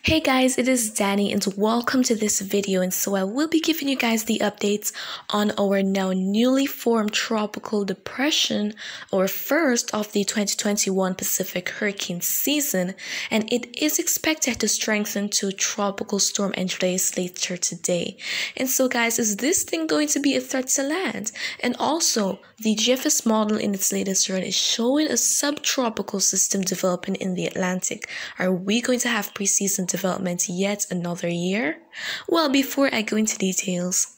Hey guys, it is Dani and welcome to this video. And so I will be giving you guys the updates on our now newly formed tropical depression, or first of the 2021 Pacific hurricane season, and it is expected to strengthen to tropical storm ANDRES later today. And so guys, is this thing going to be a threat to land? And also, the GFS model in its latest run is showing a subtropical system developing in the Atlantic. Are we going to have preseason development yet another year? Well, before I go into details,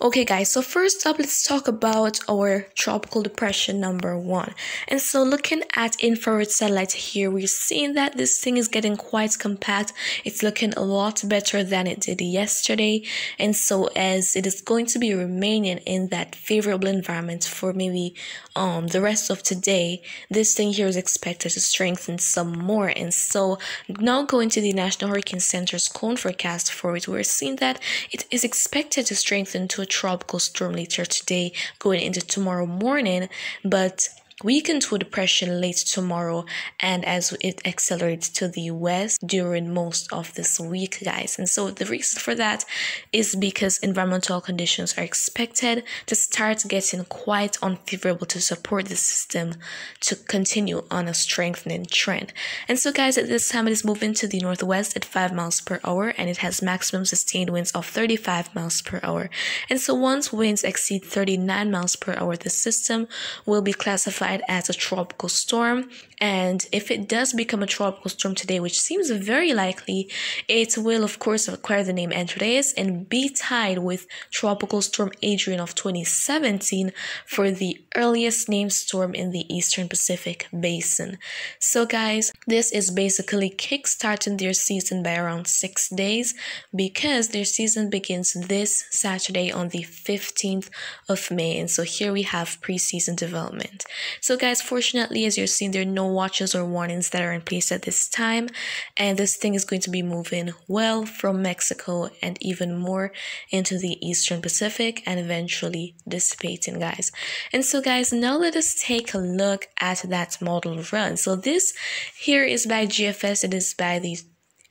okay guys, so first up, let's talk about our tropical depression number 1. And so looking at infrared satellite here, we're seeing that this thing is getting quite compact. It's looking a lot better than it did yesterday. And so as it is going to be remaining in that favorable environment for maybe the rest of today, this thing here is expected to strengthen some more. And so now going to the National Hurricane Center's cone forecast for it, we're seeing that it is expected to strengthen to a tropical storm later today, going into tomorrow morning, but weaken to a depression late tomorrow, and as it accelerates to the west during most of this week, guys. And so the reason for that is because environmental conditions are expected to start getting quite unfavorable to support the system to continue on a strengthening trend. And so guys, at this time it is moving to the northwest at 5 miles per hour, and it has maximum sustained winds of 35 miles per hour. And so once winds exceed 39 miles per hour, the system will be classified as a tropical storm. And if it does become a tropical storm today, which seems very likely, it will of course acquire the name ANDRES and be tied with Tropical Storm Adrian of 2017 for the earliest named storm in the Eastern Pacific Basin. So guys, this is basically kickstarting their season by around 6 days, because their season begins this Saturday on the 15th of May. And so here we have preseason development. So guys, fortunately, as you're seeing, there are no watches or warnings that are in place at this time, and this thing is going to be moving well from Mexico and even more into the Eastern Pacific and eventually dissipating, guys. And so guys, now let us take a look at that model run. So this here is by GFS. It is by the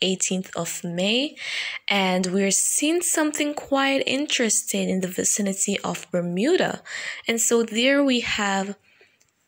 18th of May, and we're seeing something quite interesting in the vicinity of Bermuda. And so there we have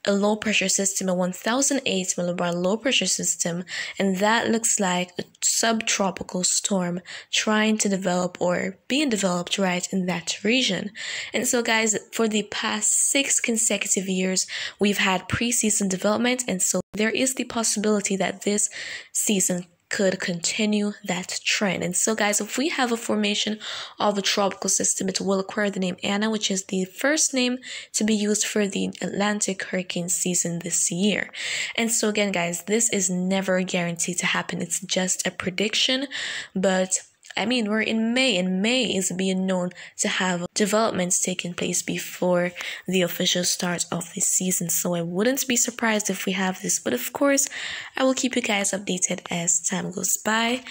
a low pressure system, a 1008 millibar low pressure system, and that looks like a subtropical storm trying to develop or being developed right in that region. And so guys, for the past 6 consecutive years, we've had preseason development, and so there is the possibility that this season could continue that trend. And so guys, if we have a formation of a tropical system, it will acquire the name Anna, which is the first name to be used for the Atlantic hurricane season this year. And so again guys, this is never guaranteed to happen. It's just a prediction, but I mean, we're in May, and May is being known to have developments taking place before the official start of the season. So I wouldn't be surprised if we have this, but of course, I will keep you guys updated as time goes by.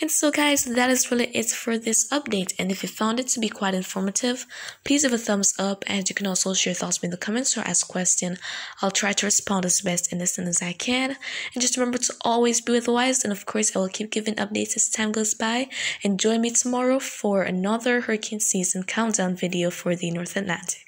And so guys, that is really it for this update. And if you found it to be quite informative, please give a thumbs up, and you can also share your thoughts in the comments or ask a question. I'll try to respond as best and as soon as I can. And just remember to always be wise, and of course, I will keep giving updates as time goes by. And join me tomorrow for another hurricane season countdown video for the North Atlantic.